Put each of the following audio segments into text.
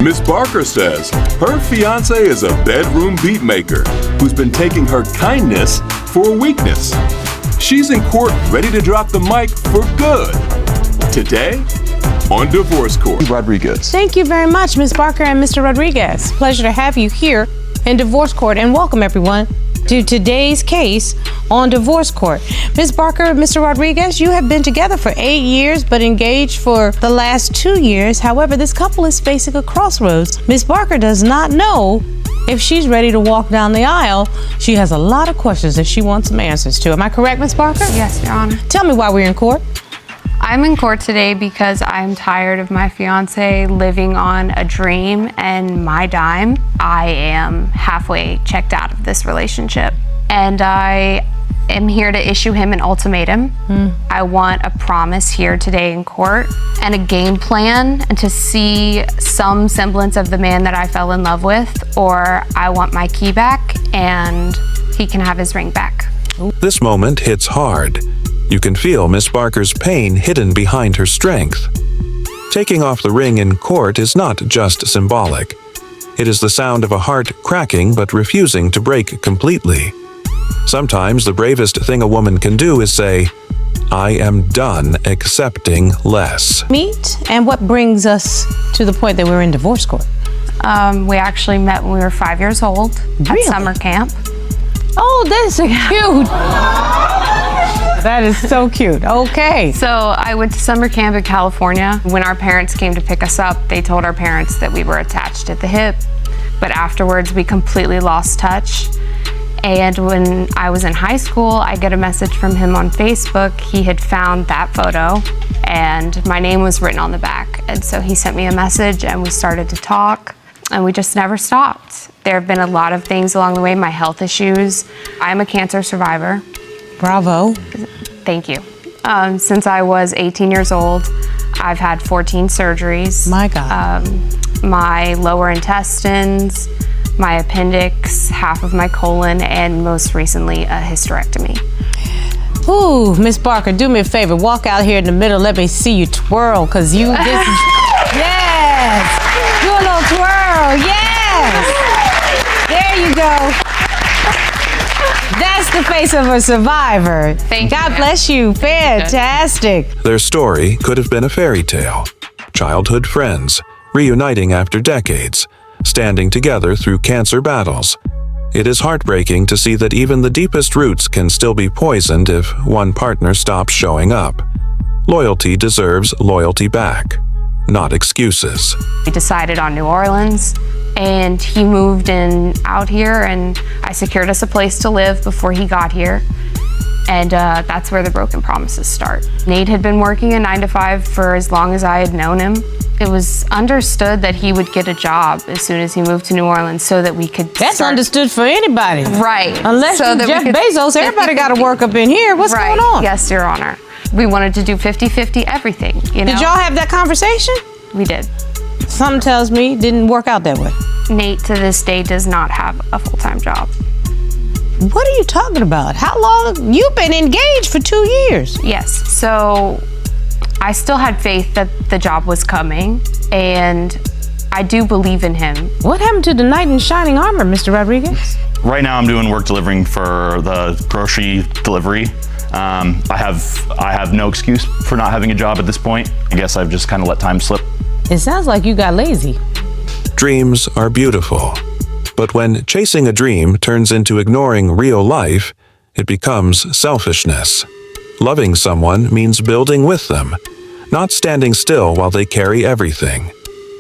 Miss Barker says her fiancé is a bedroom beat maker who's been taking her kindness for weakness. She's in court ready to drop the mic for good. Today on Divorce Court. Rodriguez. Thank you very much, Ms. Barker and Mr. Rodriguez. Pleasure to have you here in Divorce Court, and welcome everyone to today's case on Divorce Court. Ms. Barker and Mr. Rodriguez, you have been together for 8 years but engaged for the last 2 years. However, this couple is facing a crossroads. Ms. Barker does not know if she's ready to walk down the aisle. She has a lot of questions that she wants some answers to. Am I correct, Ms. Barker? Yes, Your Honor. Tell me why we're in court. I'm in court today because I'm tired of my fiance living on a dream and my dime. I am halfway checked out of this relationship, and I am here to issue him an ultimatum. I want a promise here today in court and a game plan, and to see some semblance of the man that I fell in love with, or I want my key back and he can have his ring back. This moment hits hard. You can feel Miss Barker's pain hidden behind her strength. Taking off the ring in court is not just symbolic. It is the sound of a heart cracking but refusing to break completely. Sometimes the bravest thing a woman can do is say, "I am done accepting less." Meet, and what brings us to the point that we're in divorce court? We actually met when we were 5 years old Really? at summer camp. Oh, that's so cute. That is so cute. Okay. So I went to summer camp in California. When our parents came to pick us up, they told our parents that we were attached at the hip. But afterwards, we completely lost touch. And when I was in high school, I get a message from him on Facebook. He had found that photo and my name was written on the back. And so he sent me a message and we started to talk, and we just never stopped. There have been a lot of things along the way, my health issues. I'm a cancer survivor. Bravo. Thank you. Since I was 18 years old, I've had 14 surgeries. My God. My lower intestines, my appendix, half of my colon, and most recently a hysterectomy. Ooh, Miss Barker, do me a favor. Walk out here in the middle. Let me see you twirl, because you, this is, yes. Do a little twirl, yes. There you go. That's the face of a survivor. Thank you. God bless you. Fantastic. Their story could have been a fairy tale. Childhood friends, reuniting after decades, standing together through cancer battles. It is heartbreaking to see that even the deepest roots can still be poisoned if one partner stops showing up. Loyalty deserves loyalty back, not excuses. We decided on New Orleans, and he moved in out here, and I secured us a place to live before he got here. And that's where the broken promises start. Nate had been working a 9-to-5 for as long as I had known him. It was understood that he would get a job as soon as he moved to New Orleans so that we could That's understood for anybody. Right. Unless So you're that Jeff we could- Bezos, everybody got to work up in here. What's Right. going on? Yes, Your Honor. We wanted to do 50-50 everything, you know? Did y'all have that conversation? We did. Something tells me it didn't work out that way. Nate, to this day, does not have a full-time job. What are you talking about? How long? You've been engaged for 2 years. Yes, so I still had faith that the job was coming, and I do believe in him. What happened to the knight in shining armor, Mr. Rodriguez? Right now I'm doing work delivering for the grocery delivery. I have no excuse for not having a job at this point. I guess I've just kind of let time slip. It sounds like you got lazy. Dreams are beautiful, but when chasing a dream turns into ignoring real life, it becomes selfishness. Loving someone means building with them, not standing still while they carry everything.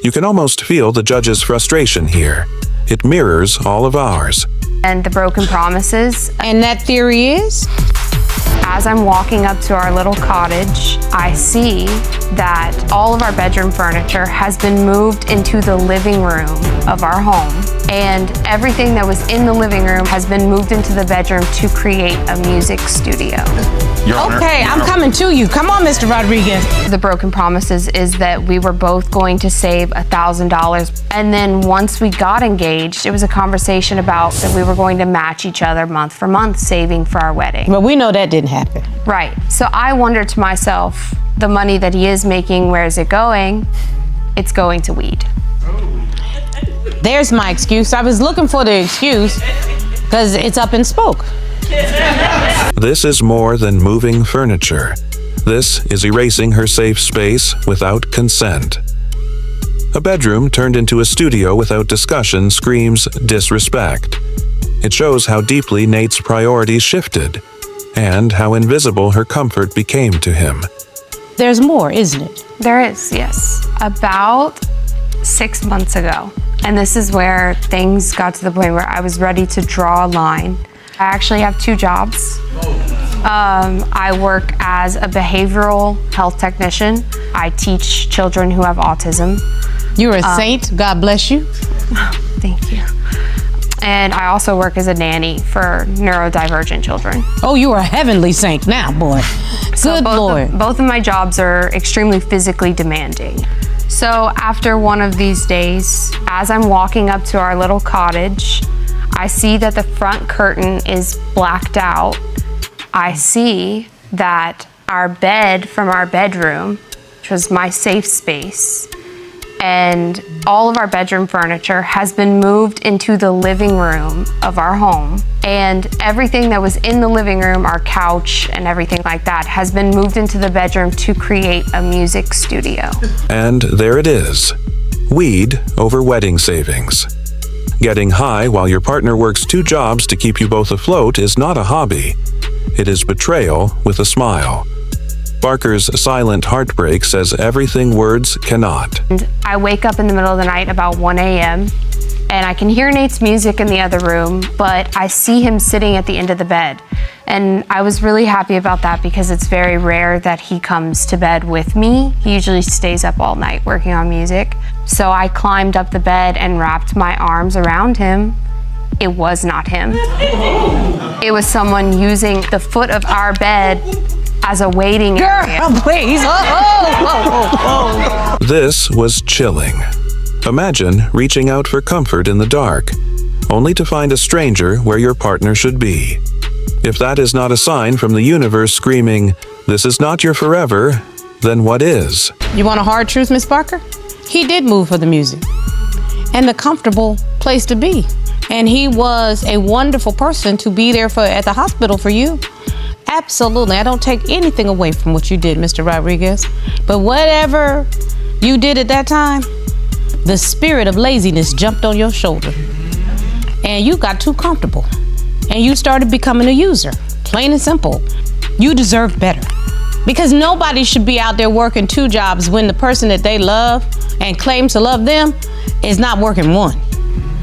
You can almost feel the judge's frustration here. It mirrors all of ours. And the broken promises. And that theory is? As I'm walking up to our little cottage, I see that all of our bedroom furniture has been moved into the living room of our home, and everything that was in the living room has been moved into the bedroom to create a music studio. Your Honor, Okay, Your I'm Honor. coming to you. Come on, Mr. Rodriguez. The broken promises is that we were both going to save $1,000, and then once we got engaged, it was a conversation about that we were going to match each other month for month, saving for our wedding. But we know that didn't happen. Right. So I wondered to myself, the money that he is making, where is it going? It's going to weed. There's my excuse. I was looking for the excuse because it's up and spoke. This is more than moving furniture. This is erasing her safe space without consent. A bedroom turned into a studio without discussion screams disrespect. It shows how deeply Nate's priorities shifted and how invisible her comfort became to him. There's more, isn't it? There is, yes. About 6 months ago. And this is where things got to the point where I was ready to draw a line. I actually have 2 jobs. I work as a behavioral health technician. I teach children who have autism. You're a saint. God bless you. Thank you. And I also work as a nanny for neurodivergent children. Oh, you are a heavenly saint now, boy. Good Lord. Both of my jobs are extremely physically demanding. So after one of these days, as I'm walking up to our little cottage, I see that the front curtain is blacked out. I see that our bed from our bedroom, which was my safe space, and all of our bedroom furniture has been moved into the living room of our home. And everything that was in the living room, our couch and everything like that, has been moved into the bedroom to create a music studio. And there it is. Weed over wedding savings. Getting high while your partner works 2 jobs to keep you both afloat is not a hobby. It is betrayal with a smile. Barker's silent heartbreak says everything words cannot. And I wake up in the middle of the night about 1 a.m. and I can hear Nate's music in the other room, but I see him sitting at the end of the bed. And I was really happy about that because it's very rare that he comes to bed with me. He usually stays up all night working on music. So I climbed up the bed and wrapped my arms around him. It was not him. It was someone using the foot of our bed as a waiting area. Girl, please. Oh. This was chilling. Imagine reaching out for comfort in the dark, only to find a stranger where your partner should be. If that is not a sign from the universe screaming, "This is not your forever," then what is? You want a hard truth, Miss Barker? He did move for the music and the comfortable place to be. And he was a wonderful person to be there for at the hospital for you. Absolutely. I don't take anything away from what you did, Mr. Rodriguez. But whatever you did at that time, the spirit of laziness jumped on your shoulder. And you got too comfortable. And you started becoming a user. Plain and simple. You deserve better. Because nobody should be out there working 2 jobs when the person that they love and claims to love them is not working one.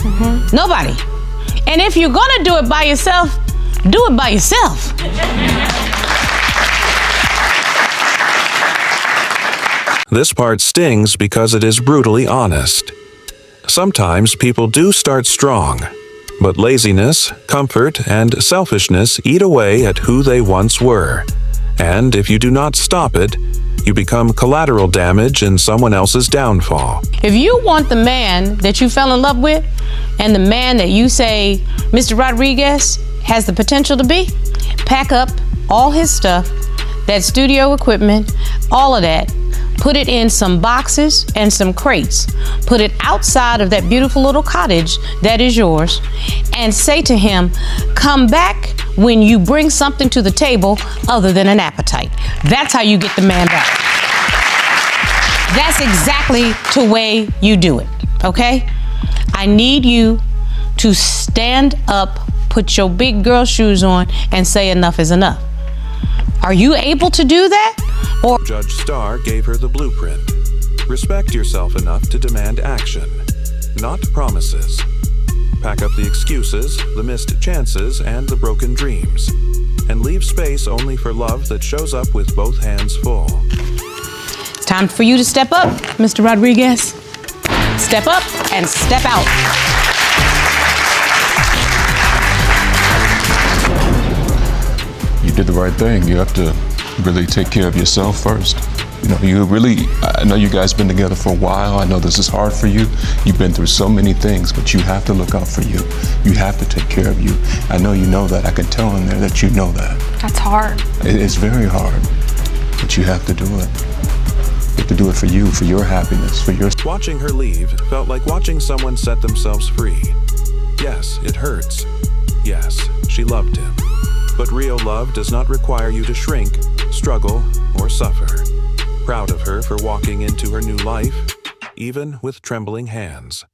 Mm-hmm. Nobody. And if you're gonna do it by yourself, do it by yourself. This part stings because it is brutally honest. Sometimes people do start strong, but laziness, comfort, and selfishness eat away at who they once were. And if you do not stop it, you become collateral damage in someone else's downfall. If you want the man that you fell in love with and the man that you say Mr. Rodriguez has the potential to be, pack up all his stuff, that studio equipment, all of that, put it in some boxes and some crates, put it outside of that beautiful little cottage that is yours, and say to him, come back when you bring something to the table other than an appetite. That's how you get the man back. That's exactly the way you do it, okay? I need you to stand up, put your big girl shoes on, and say enough is enough. Are you able to do that? Or Judge Starr gave her the blueprint. Respect yourself enough to demand action, not promises. Pack up the excuses, the missed chances, and the broken dreams. And leave space only for love that shows up with both hands full. it's time for you to step up, Mr. Rodriguez. Step up and step out. You did the right thing. You have to really take care of yourself first. You know, I know you guys been together for a while. I know this is hard for you. You've been through so many things, but you have to look out for you. You have to take care of you. I know you know that. I can tell in there that you know that. That's hard. It's very hard, but you have to do it. You have to do it for you, for your happiness, for your... Watching her leave felt like watching someone set themselves free. Yes, it hurts. Yes, she loved him. But real love does not require you to shrink, struggle, or suffer. Proud of her for walking into her new life, even with trembling hands.